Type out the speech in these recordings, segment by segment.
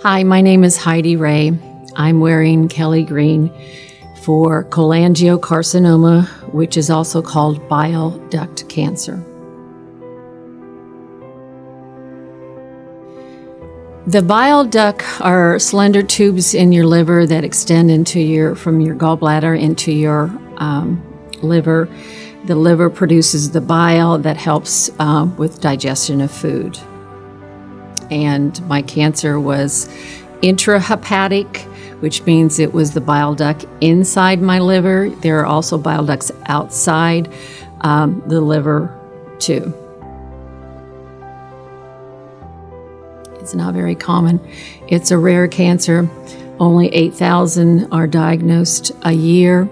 Hi, my name is Heidi Rhea. I'm wearing Kelly green for cholangiocarcinoma, which is also called bile duct cancer. The bile duct are slender tubes in your liver that extend from your gallbladder into your liver. The liver produces the bile that helps with digestion of food. And my cancer was intrahepatic, which means it was the bile duct inside my liver. There are also bile ducts outside the liver too. It's not very common. It's a rare cancer. Only 8,000 are diagnosed a year.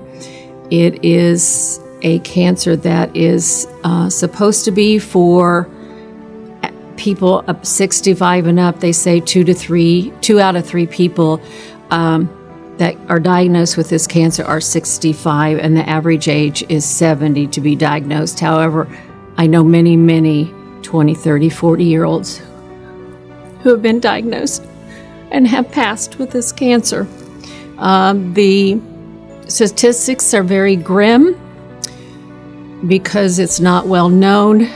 It is a cancer that is supposed to be for people up 65 and up. They say 2 out of 3 people that are diagnosed with this cancer are 65, and the average age is 70 to be diagnosed. However, I know many 20, 30, 40-year-olds who have been diagnosed and have passed with this cancer. The statistics are very grim because it's not well known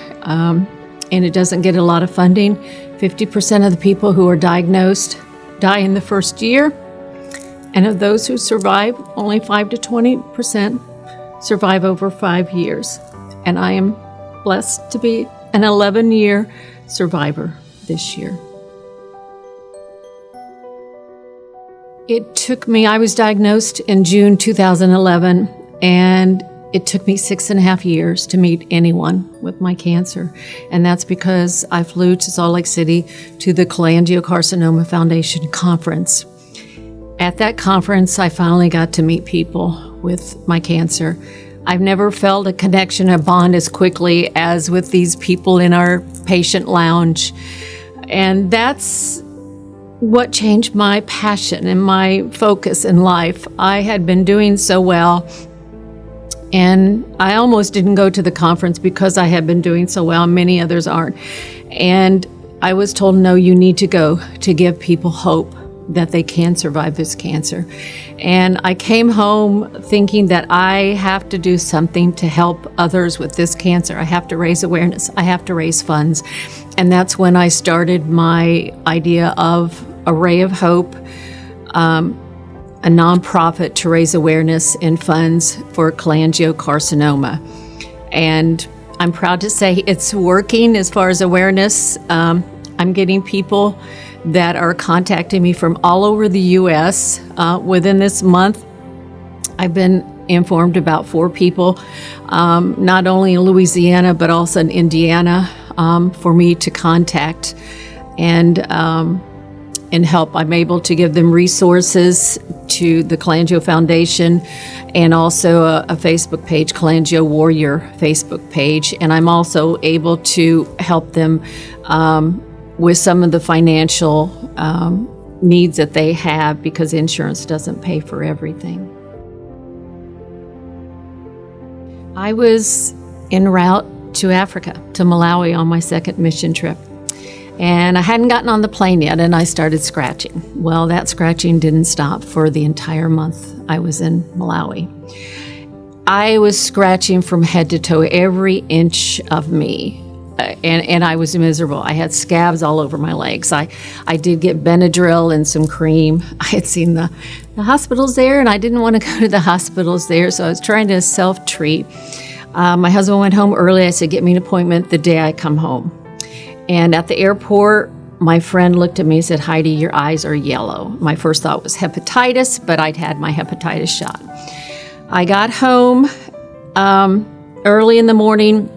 and it doesn't get a lot of funding. 50% of the people who are diagnosed die in the first year, and of those who survive, only 5 to 20% survive over 5 years. And I am blessed to be an 11-year survivor this year. I was diagnosed in June 2011, and it took me 6.5 years to meet anyone with my cancer. And that's because I flew to Salt Lake City to the Cholangiocarcinoma Foundation conference. At that conference, I finally got to meet people with my cancer. I've never felt a connection, a bond as quickly as with these people in our patient lounge. And that's what changed my passion and my focus in life. I had been doing so well, and I almost didn't go to the conference because I had been doing so well. Many others aren't. And I was told, no, you need to go to give people hope that they can survive this cancer. And I came home thinking that I have to do something to help others with this cancer. I have to raise awareness. I have to raise funds. And that's when I started my idea of a Ray of Hope, a nonprofit to raise awareness and funds for cholangiocarcinoma. And I'm proud to say it's working as far as awareness. I'm getting people that are contacting me from all over the U.S. Within this month, I've been informed about 4 people, not only in Louisiana, but also in Indiana, for me to contact and help. I'm able to give them resources to the Cholangio Foundation and also a Facebook page, Cholangio Warrior Facebook page. And I'm also able to help them with some of the financial needs that they have because insurance doesn't pay for everything. I was en route to Africa, to Malawi on my second mission trip. And I hadn't gotten on the plane yet, and I started scratching. Well, that scratching didn't stop for the entire month I was in Malawi. I was scratching from head to toe, every inch of me, and I was miserable. I had scabs all over my legs. I did get Benadryl and some cream. I had seen the hospitals there, and I didn't want to go to the hospitals there, so I was trying to self-treat. My husband went home early. I said, get me an appointment the day I come home. And at the airport, my friend looked at me and said, Heidi, your eyes are yellow. My first thought was hepatitis, but I'd had my hepatitis shot. I got home early in the morning.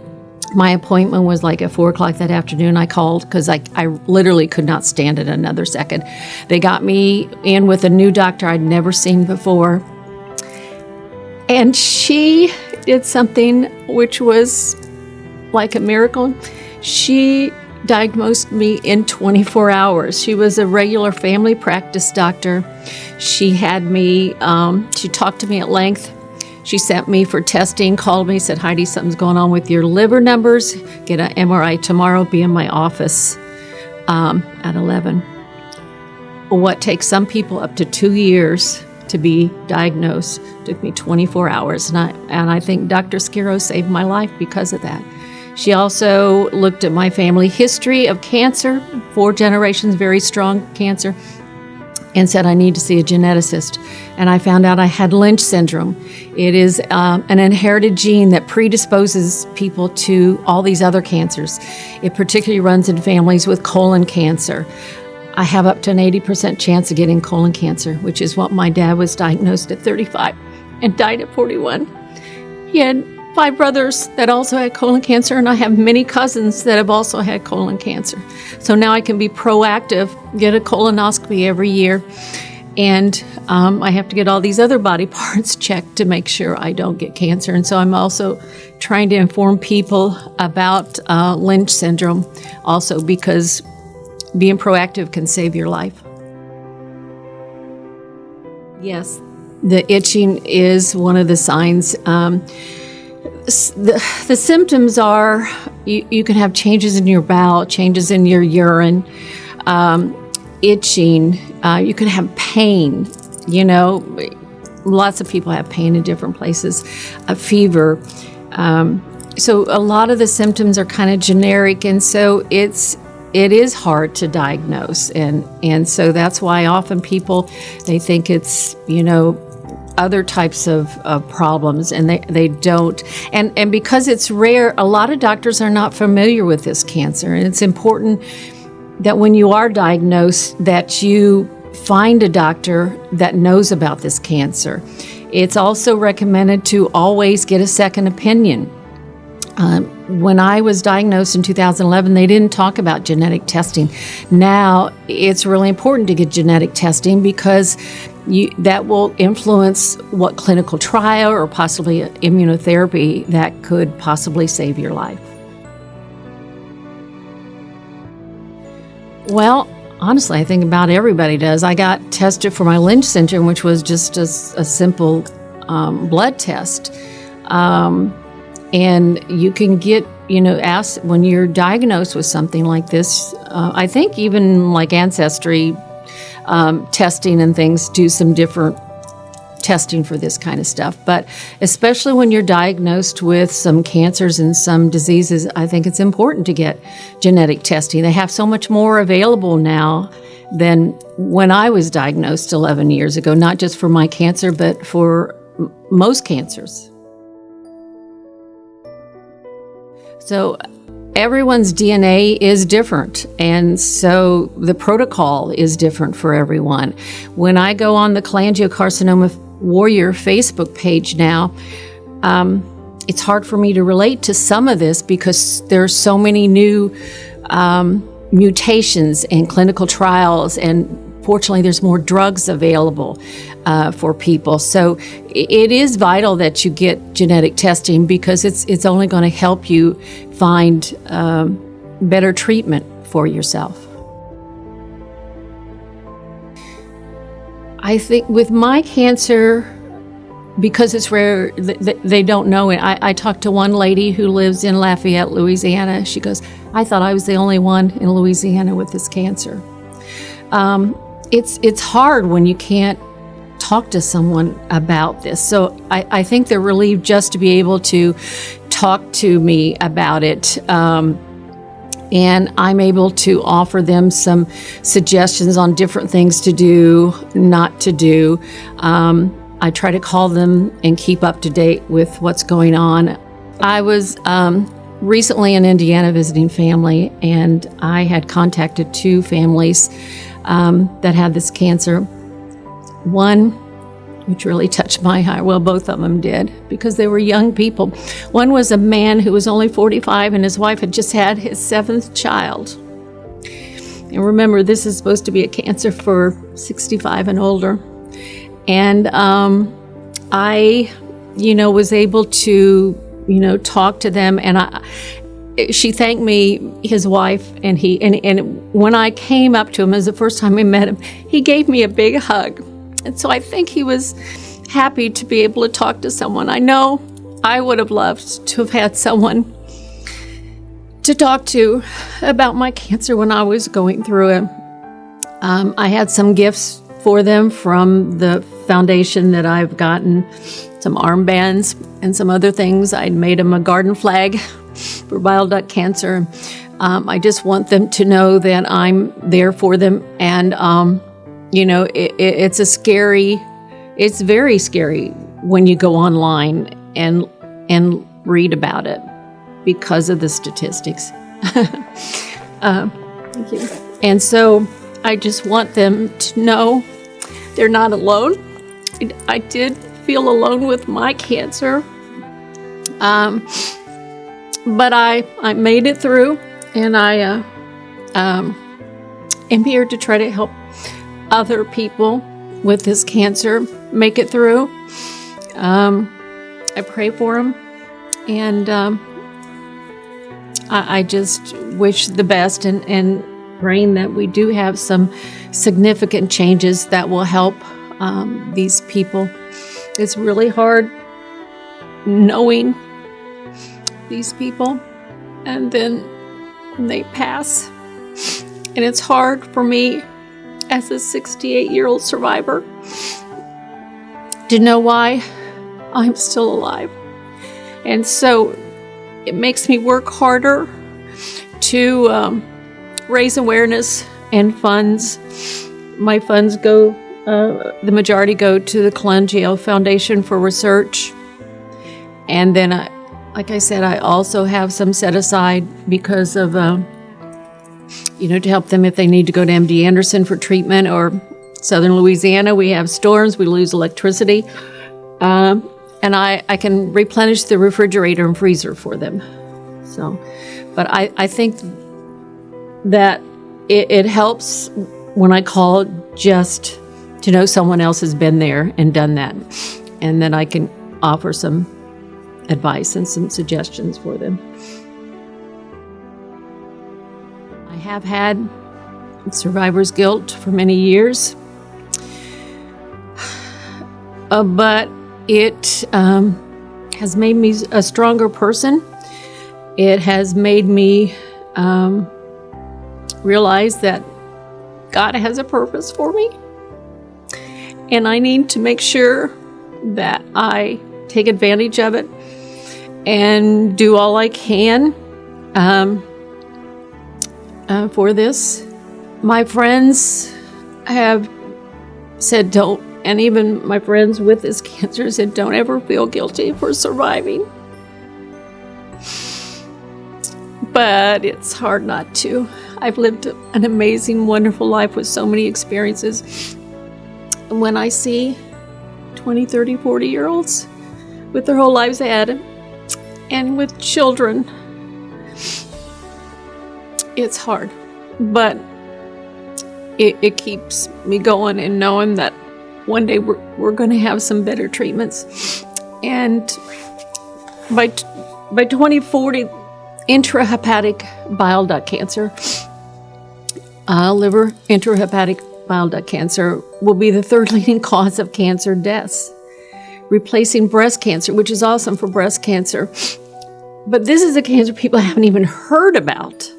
My appointment was like at 4 o'clock that afternoon. I called because I literally could not stand it another second. They got me in with a new doctor I'd never seen before. And she did something which was like a miracle. She diagnosed me in 24 hours. She was a regular family practice doctor. She had me, she talked to me at length. She sent me for testing, called me, said, Heidi, something's going on with your liver numbers. Get an MRI tomorrow, be in my office at 11. what takes some people up to 2 years to be diagnosed took me 24 hours. And I think Dr. Skiro saved my life because of that. She also looked at my family history of cancer, 4 generations, very strong cancer, and said I need to see a geneticist. And I found out I had Lynch syndrome. It is an inherited gene that predisposes people to all these other cancers. It particularly runs in families with colon cancer. I have up to an 80% chance of getting colon cancer, which is what my dad was diagnosed at 35 and died at 41. He had 5 brothers that also had colon cancer, and I have many cousins that have also had colon cancer. So now I can be proactive, get a colonoscopy every year, and I have to get all these other body parts checked to make sure I don't get cancer. And so I'm also trying to inform people about Lynch syndrome also, because being proactive can save your life. Yes, the itching is one of the signs. The symptoms are you can have changes in your bowel, changes in your urine, itching. You can have pain. Lots of people have pain in different places, a fever. So a lot of the symptoms are kind of generic, and so it is hard to diagnose, and so that's why often people, they think it's other types of problems, and they don't. And because it's rare, a lot of doctors are not familiar with this cancer, and it's important that when you are diagnosed that you find a doctor that knows about this cancer. It's also recommended to always get a second opinion. When I was diagnosed in 2011, they didn't talk about genetic testing. Now, it's really important to get genetic testing because that will influence what clinical trial or possibly immunotherapy that could possibly save your life. Well, honestly, I think about everybody does. I got tested for my Lynch syndrome, which was just a simple blood test. And you can get, asked when you're diagnosed with something like this. I think even like ancestry testing and things do some different testing for this kind of stuff. But especially when you're diagnosed with some cancers and some diseases, I think it's important to get genetic testing. They have so much more available now than when I was diagnosed 11 years ago, not just for my cancer, but for most cancers. So everyone's DNA is different, and so the protocol is different for everyone. When I go on the Cholangiocarcinoma Warrior Facebook page now, it's hard for me to relate to some of this because there's so many new mutations and clinical trials, and fortunately there's more drugs available for people. So it is vital that you get genetic testing because it's only going to help you find better treatment for yourself. I think with my cancer, because it's rare, they don't know it. I talked to one lady who lives in Lafayette, Louisiana. She goes, I thought I was the only one in Louisiana with this cancer. It's hard when you can't talk to someone about this. So I think they're relieved just to be able to talk to me about it. And I'm able to offer them some suggestions on different things to do, not to do. I try to call them and keep up to date with what's going on. I was recently in Indiana visiting family, and I had contacted 2 families that had this cancer. One, which really touched my heart, well, both of them did, because they were young people. One was a man who was only 45, and his wife had just had his 7th child. And remember, this is supposed to be a cancer for 65 and older. And I, was able to, talk to them, and she thanked me, his wife, and when I came up to him, it was the first time we met him, he gave me a big hug. And so I think he was happy to be able to talk to someone. I know I would have loved to have had someone to talk to about my cancer when I was going through it. I had some gifts for them from the foundation that I've gotten, some armbands and some other things. I made them a garden flag for bile duct cancer. I just want them to know that I'm there for them. And, it's very scary when you go online and read about it because of the statistics. Thank you. And so I just want them to know they're not alone. I did feel alone with my cancer, but I made it through, and I am here to try to help other people with this cancer make it through. I pray for them, and I just wish the best, and praying that we do have some significant changes that will help these people. It's really hard knowing these people, and then when they pass, and it's hard for me as a 68-year-old survivor to know why I'm still alive. And so it makes me work harder to raise awareness and funds. My funds go, the majority go to the Cholangio Foundation for research. And then, like I said, I also have some set aside because of, to help them if they need to go to MD Anderson for treatment, or Southern Louisiana, we have storms, we lose electricity. And I can replenish the refrigerator and freezer for them. So, but I think that it helps when I call just to know someone else has been there and done that. And then I can offer some advice and some suggestions for them. I have had survivor's guilt for many years, but it has made me a stronger person. It has made me realize that God has a purpose for me, and I need to make sure that I take advantage of it and do all I can for this. My friends have said don't, and even my friends with this cancer said don't ever feel guilty for surviving. But it's hard not to. I've lived an amazing, wonderful life with so many experiences. When I see 20, 30, 40-year-olds with their whole lives ahead and with children, it's hard. But it keeps me going and knowing that one day we're going to have some better treatments. And by 2040, intrahepatic bile duct cancer, liver intrahepatic bile duct cancer will be the third leading cause of cancer deaths, replacing breast cancer, which is awesome for breast cancer. But this is a cancer people haven't even heard about.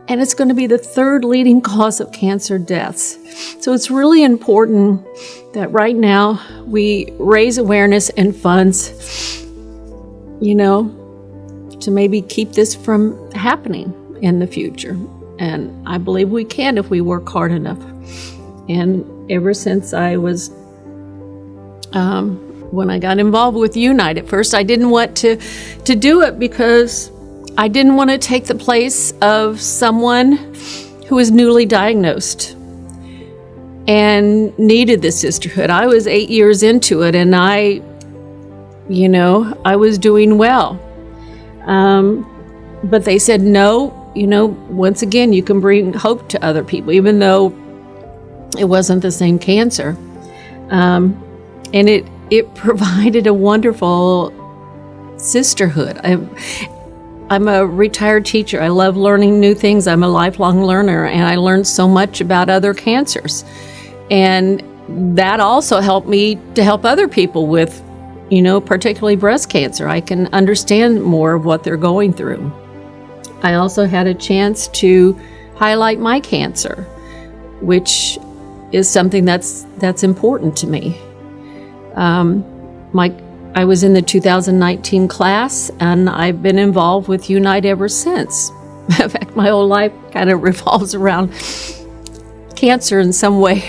And it's going to be the third leading cause of cancer deaths. So it's really important that right now we raise awareness and funds, to maybe keep this from happening in the future. And I believe we can if we work hard enough. And ever since I was, when I got involved with Unite, at first I didn't want to do it because I didn't want to take the place of someone who was newly diagnosed and needed this sisterhood. I was 8 years into it, and I was doing well. But they said, no, once again, you can bring hope to other people, even though it wasn't the same cancer. And it provided a wonderful sisterhood. I'm a retired teacher. I love learning new things. I'm a lifelong learner, and I learned so much about other cancers. And that also helped me to help other people with, particularly breast cancer. I can understand more of what they're going through. I also had a chance to highlight my cancer which is something that's important to me. I was in the 2019 class, and I've been involved with Unite ever since. In fact, my whole life kind of revolves around cancer in some way.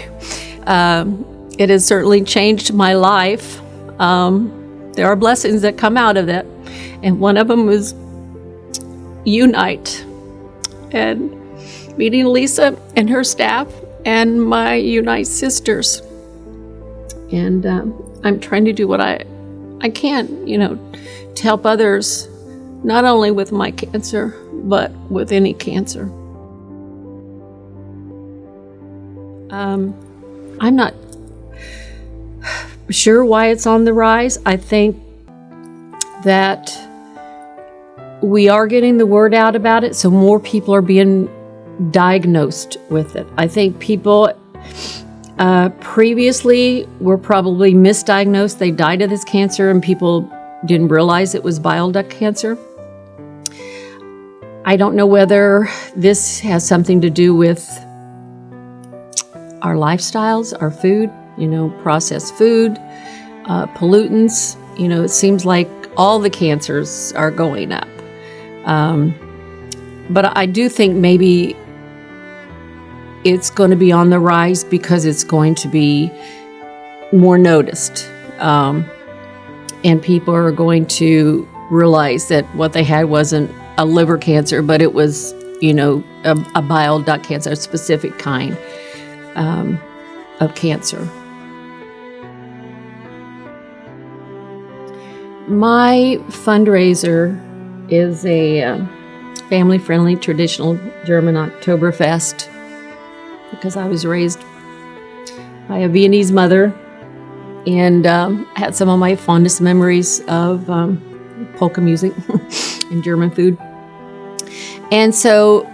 It has certainly changed my life. There are blessings that come out of it, and one of them was Unite, and meeting Lisa and her staff and my Unite sisters. And I'm trying to do what I can, to help others, not only with my cancer, but with any cancer. I'm not sure why it's on the rise. I think that we are getting the word out about it, so more people are being diagnosed with it. I think people previously were probably misdiagnosed. They died of this cancer and people didn't realize it was bile duct cancer. I don't know whether this has something to do with our lifestyles, our food, processed food, pollutants. It seems like all the cancers are going up. But I do think maybe it's going to be on the rise because it's going to be more noticed. And people are going to realize that what they had wasn't a liver cancer, but it was, a bile duct cancer, a specific kind of cancer. My fundraiser is a family-friendly, traditional German Oktoberfest, because I was raised by a Viennese mother and had some of my fondest memories of polka music and German food. And so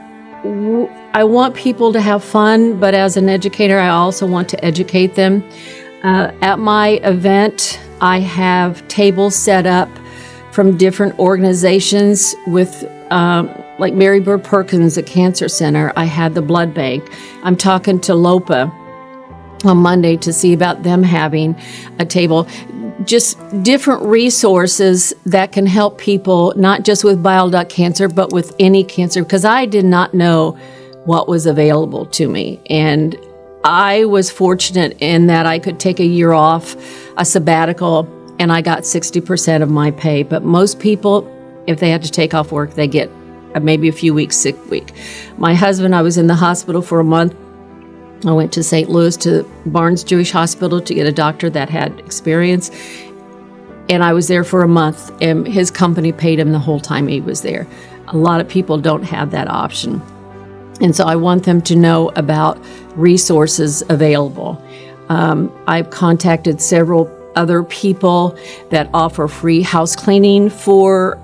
I want people to have fun, but as an educator, I also want to educate them. At my event, I have tables set up from different organizations with like Mary Bird Perkins, a cancer center. I had the blood bank. I'm talking to LOPA on Monday to see about them having a table. Just different resources that can help people, not just with bile duct cancer, but with any cancer, because I did not know what was available to me. And I was fortunate in that I could take a year off, a sabbatical, and I got 60% of my pay. But most people, if they had to take off work, they get maybe a few weeks sick week. My husband, I was in the hospital for a month. I went to St. Louis to Barnes Jewish Hospital to get a doctor that had experience. And I was there for a month, and his company paid him the whole time he was there. A lot of people don't have that option. And so I want them to know about resources available. I've contacted several other people that offer free house cleaning for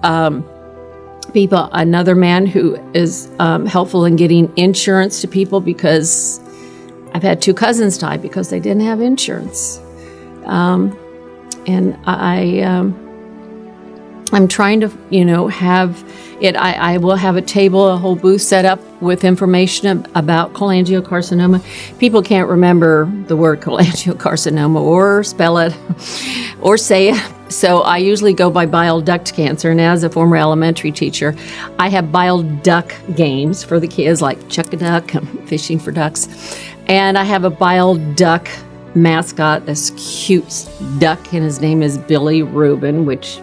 people. Another man who is helpful in getting insurance to people, because I've had 2 cousins die because they didn't have insurance. And I'm trying to, have it. I will have a table, a whole booth set up with information about cholangiocarcinoma. People can't remember the word cholangiocarcinoma or spell it or say it. So I usually go by bile duct cancer. And as a former elementary teacher, I have bile duct games for the kids, like chuck-a-duck, fishing for ducks. And I have a bile duct mascot, this cute duck, and his name is Billy Rubin, which,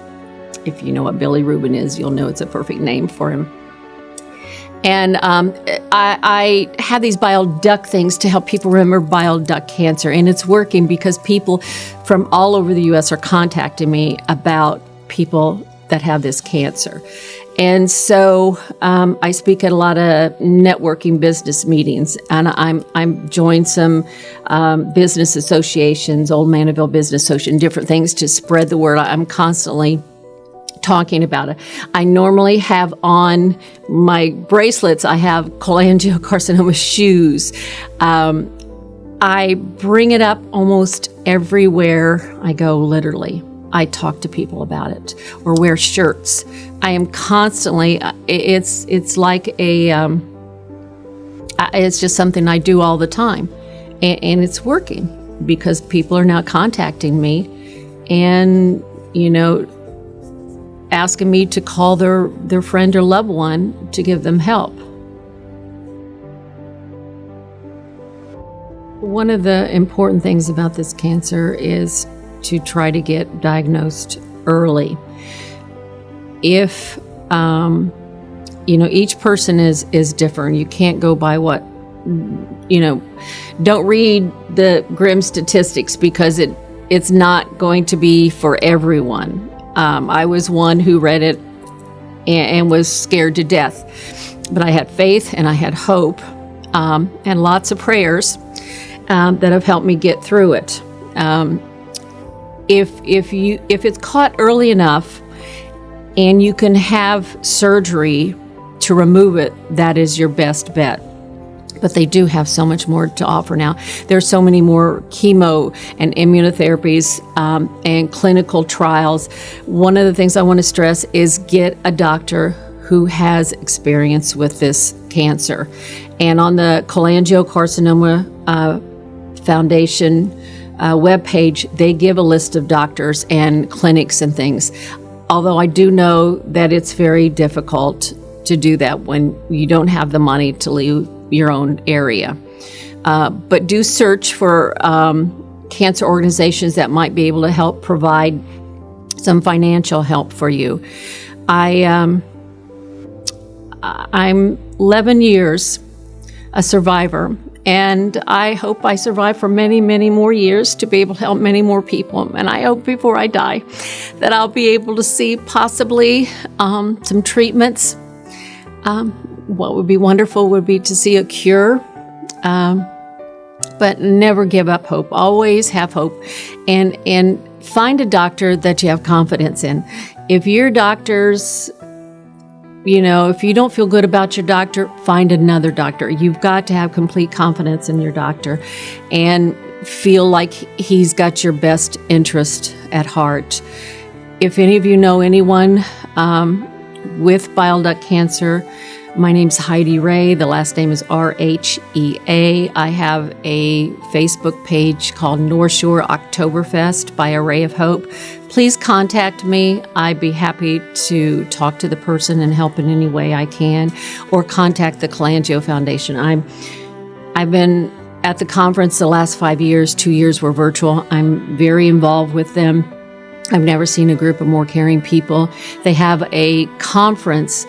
if you know what Billy Rubin is, you'll know it's a perfect name for him. And I have these bile duct things to help people remember bile duct cancer, and it's working because people from all over the U.S. are contacting me about people that have this cancer. And so I speak at a lot of networking business meetings, and I'm joined some business associations, Old Mandeville Business Association, different things to spread the word. I'm constantly talking about it. I normally have on my bracelets, I have cholangiocarcinoma shoes. I bring it up almost everywhere I go, literally. I talk to people about it or wear shirts. I am constantly, it's like a It's just something I do all the time. And it's working because people are now contacting me and, asking me to call their friend or loved one to give them help. One of the important things about this cancer is to try to get diagnosed early. If, each person is different. You can't go by what, don't read the grim statistics because it's not going to be for everyone. I was one who read it and was scared to death, but I had faith and I had hope, and lots of prayers that have helped me get through it. If it's caught early enough and you can have surgery to remove it, that is your best bet. But they do have so much more to offer now. There's so many more chemo and immunotherapies and clinical trials. One of the things I want to stress is get a doctor who has experience with this cancer. And on the Cholangiocarcinoma Foundation webpage, they give a list of doctors and clinics and things. Although I do know that it's very difficult to do that when you don't have the money to leave your own area. But do search for cancer organizations that might be able to help provide some financial help for you. I'm 11 years a survivor, and I hope I survive for many, many more years to be able to help many more people. And I hope before I die that I'll be able to see possibly some treatments. What would be wonderful would be to see a cure, but never give up hope. Always have hope, and find a doctor that you have confidence in. If your doctor's, if you don't feel good about your doctor, find another doctor. You've got to have complete confidence in your doctor and feel like he's got your best interest at heart. If any of you know anyone with bile duct cancer, my name's Heidi Rhea. The last name is Rhea. I have a Facebook page called North Shore Oktoberfest by A Ray of Hope. Please contact me. I'd be happy to talk to the person and help in any way I can, or contact the Cholangio Foundation. I've been at the conference the last 5 years. 2 years were virtual. I'm very involved with them. I've never seen a group of more caring people. They have a conference.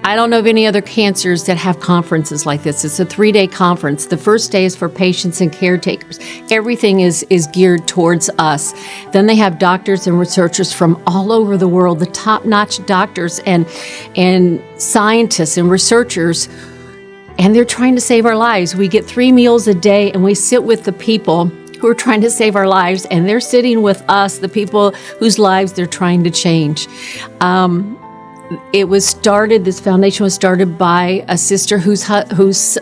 I don't know of any other cancers that have conferences like this. It's a 3-day conference. The first day is for patients and caretakers. Everything is geared towards us. Then they have doctors and researchers from all over the world, the top-notch doctors and scientists and researchers, and they're trying to save our lives. We get 3 meals a day, and we sit with the people who are trying to save our lives, and they're sitting with us, the people whose lives they're trying to change. This foundation was started by a sister whose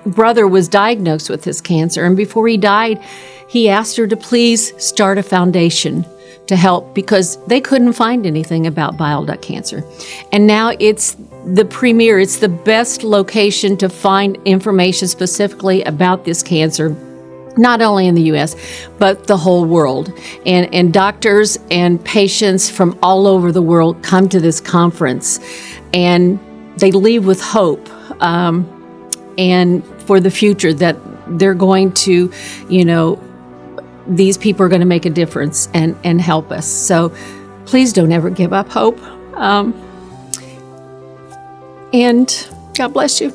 brother was diagnosed with this cancer. And before he died, he asked her to please start a foundation to help because they couldn't find anything about bile duct cancer. And now it's the premier, it's the best location to find information specifically about this cancer, not only in the U.S., but the whole world. And doctors and patients from all over the world come to this conference, and they leave with hope and for the future that they're going to, these people are going to make a difference and help us. So please don't ever give up hope. And God bless you.